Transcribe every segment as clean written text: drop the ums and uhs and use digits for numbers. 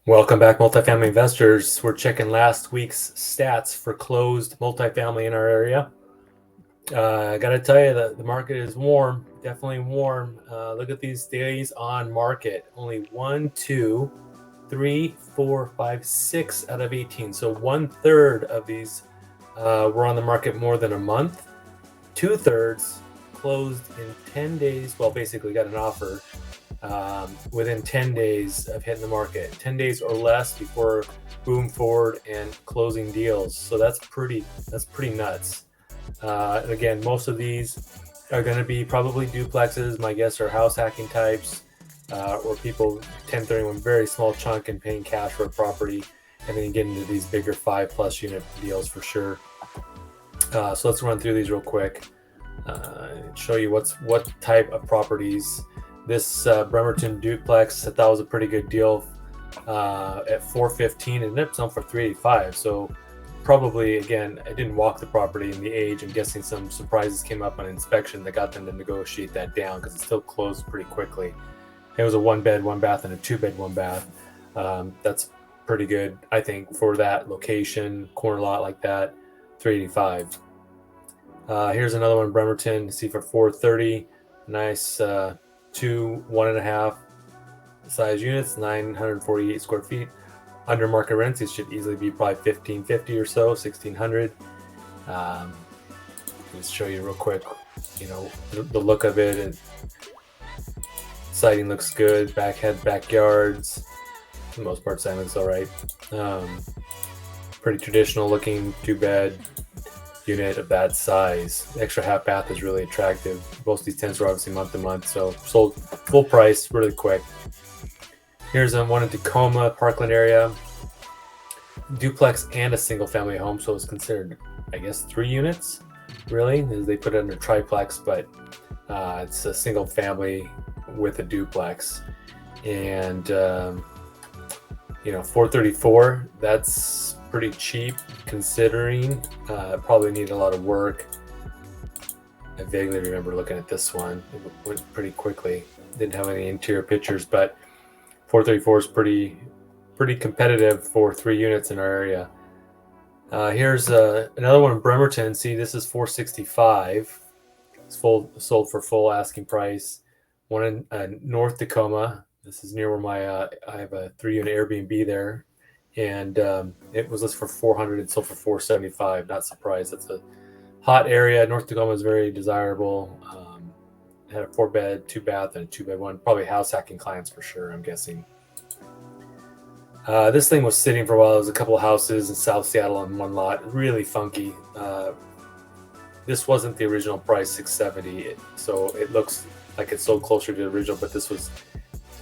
Welcome back, multifamily investors. We're checking last week's stats for closed multifamily in our area. I got to tell you that the market is warm, definitely warm. Look at these days on market. Only 1, 2, 3, 4, 5, 6 out of 18. So 1/3 of these were on the market more than a month. 2/3 closed in 10 days. Well, basically got an offer within 10 days of hitting the market, 10 days or less before boom forward and closing deals. So that's pretty nuts. Again, most of these are going to be probably duplexes. My guess are house hacking types, or people 1031 very small chunk and paying cash for a property, and then you get into these bigger 5+ unit deals for sure. So let's run through these real quick. Show you what type of properties. This Bremerton duplex, I thought was a pretty good deal at $415, and it's on for $385. So probably, again, I didn't walk the property in the age. I'm guessing some surprises came up on inspection that got them to negotiate that down because it still closed pretty quickly. It was a 1-bed, 1-bath, and a 2-bed, 1-bath. That's pretty good, I think, for that location, corner lot like that. $385. Here's another one, Bremerton. See for $430. Nice. 2 1.5 size units, 948 square feet. Under market rents, it should easily be probably $1,550 or so, $1,600. Just show you real quick, the look of it. And siding looks good. Backyards. For the most part, siding looks all right. Pretty traditional looking 2-bed unit of that size. The extra half bath is really attractive. Most of these tenants are obviously month to month, so sold full price really quick. Here's one in Tacoma, Parkland area. Duplex and a single family home, so it's considered, I guess, 3 units, really. They put it under triplex, but it's a single family with a duplex. And $434, that's pretty cheap considering probably need a lot of work. I vaguely remember looking at this one. It went pretty quickly. Didn't have any interior pictures, but $434 is pretty competitive for 3 units in our area. Here's another one in Bremerton. See, this is $465. It's sold for full asking price. One in North Tacoma. This is near where I have a 3-unit Airbnb there. And it was listed for $400 and sold for $475. Not surprised. It's a hot area. North Tacoma is very desirable. It had a 4-bed, 2-bath, and a 2-bed one. Probably house hacking clients for sure, I'm guessing. This thing was sitting for a while. There was a couple of houses in South Seattle on one lot. Really funky. This wasn't the original price, $670. So it looks like it sold closer to the original, but this was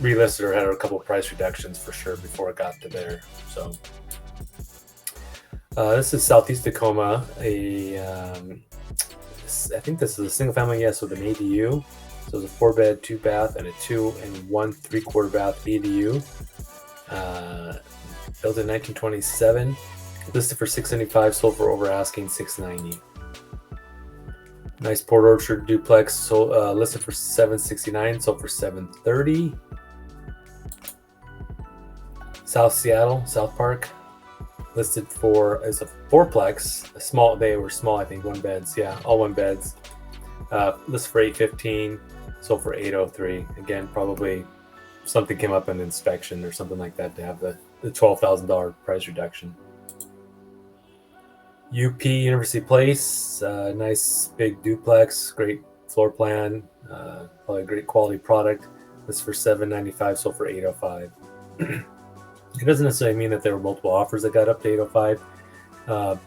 relisted or had a couple of price reductions for sure before it got to there. So this is Southeast Tacoma. I think this is a single family, yes, with an ADU. So it's a 4-bed, 2-bath, and a 2 and 1 3/4 bath ADU. Built in 1927. Listed for $675, sold for over asking $690. Nice Port Orchard duplex, listed for $769, sold for $730. South Seattle, South Park, listed for as a 4-plex. They were small, I think, 1-beds. Yeah, all 1-beds. Listed for $815, sold for $803. Again, probably something came up in inspection or something like that to have the $12,000 price reduction. UP, University Place, nice big duplex, great floor plan, probably a great quality product. This for $795, sold for $805. It doesn't necessarily mean that there were multiple offers that got up to $805.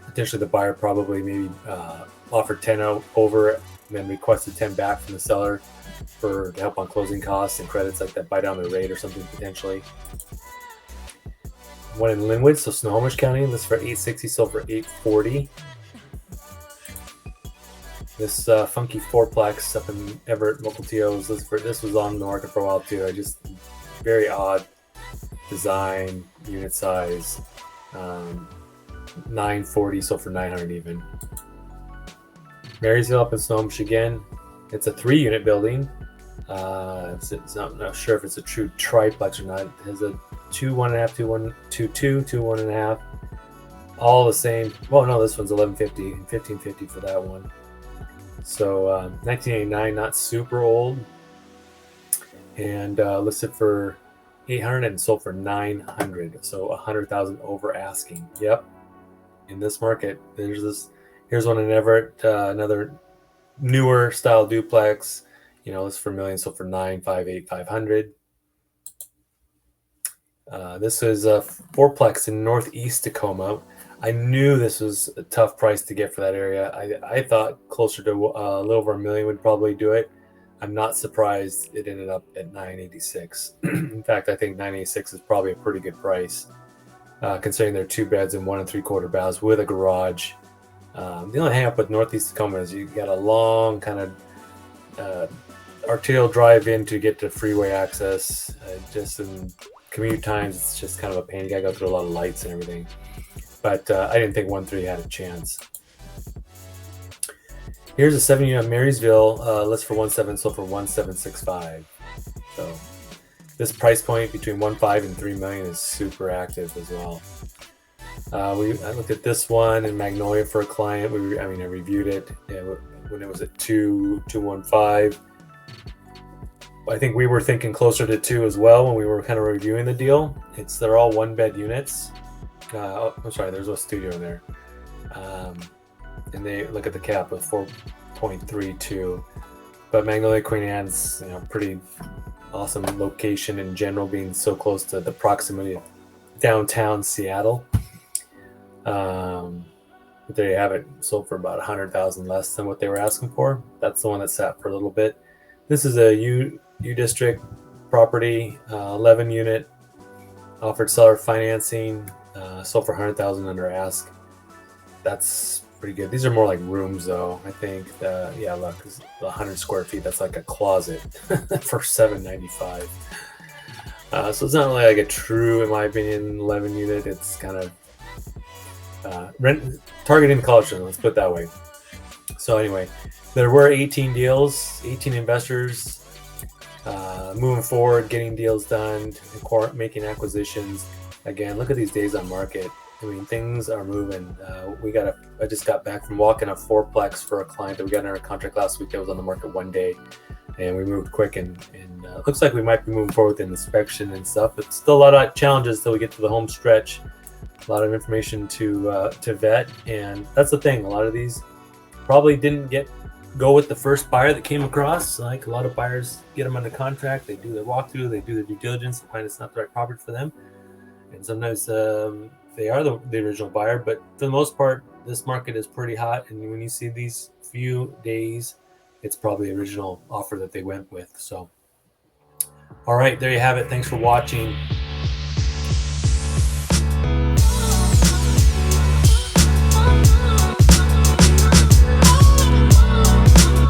Potentially the buyer probably maybe offered 10 over and then requested 10 back from the seller to help on closing costs and credits like that, buy down the rate or something potentially. One in Linwood, so Snohomish County, listed for $860, sold for $840. This funky 4-plex up in Everett, Mukilteo, this was on the market for a while too. Very odd design, unit size. $940, sold for $900 even. Marysville up in Snohomish again. It's a 3-unit building. It's not sure if it's a true triplex or not. It has a 2 1.5, 2 1 2 2 2 1.5, all the same. Well, no, this one's 1150 and 1550 for that one. So 1989, not super old, and listed for 800 and sold for 900. So 100,000 over asking. Yep. In this market, here's one in Everett, another newer style duplex. This for millions, sold for 958 500. This is a fourplex in northeast Tacoma. I knew this was a tough price to get for that area. I thought closer to a little over $1 million would probably do it. I'm not surprised it ended up at 986. In fact, I think 986 is probably a pretty good price, considering they're 2 beds and 1 3/4 baths with a garage. The only hang up with northeast Tacoma is you got a long kind of arterial drive in to get to freeway access. Just in commute times, it's just kind of a pain. You got to go through a lot of lights and everything. But I didn't think 1.3 had a chance. Here's a 7-unit Marysville, list for 1.7, sold for 1.765. So this price point between 1.5 and 3 million is super active as well. I looked at this one in Magnolia for a client. I reviewed it when it was at 2.15. I think we were thinking closer to 2 as well when we were kind of reviewing the deal. They're all 1-bed units. I'm sorry, there's a studio in there. And they look at the cap with 4.32. But Magnolia Queen Anne's, pretty awesome location in general, being so close to the proximity of downtown Seattle. There you have it, sold for about 100,000 less than what they were asking for. That's the one that sat for a little bit. This is a U District property, 11 unit, offered seller financing, sold for 100,000 under ask. That's pretty good. These are more like rooms though. I think look, 100 square feet, that's like a closet for $795. So it's not really like a true, in my opinion, 11 unit. It's kind of targeting the college student, let's put it that way. So anyway, there were 18 deals, 18 investors moving forward, getting deals done, making acquisitions. Again, look at these days on market. Things are moving. I just got back from walking a fourplex for a client that we got under contract last week that was on the market one day, and we moved quick, and looks like we might be moving forward with an inspection and stuff. But still a lot of challenges till we get to the home stretch. A lot of information to vet, and that's the thing. A lot of these probably didn't go with the first buyer that came across. Like a lot of buyers get them under contract, they do their walkthrough, they do their due diligence, and find it's not the right property for them. And sometimes they are the original buyer, but for the most part, this market is pretty hot. And when you see these few days, it's probably the original offer that they went with. So, all right, there you have it. Thanks for watching.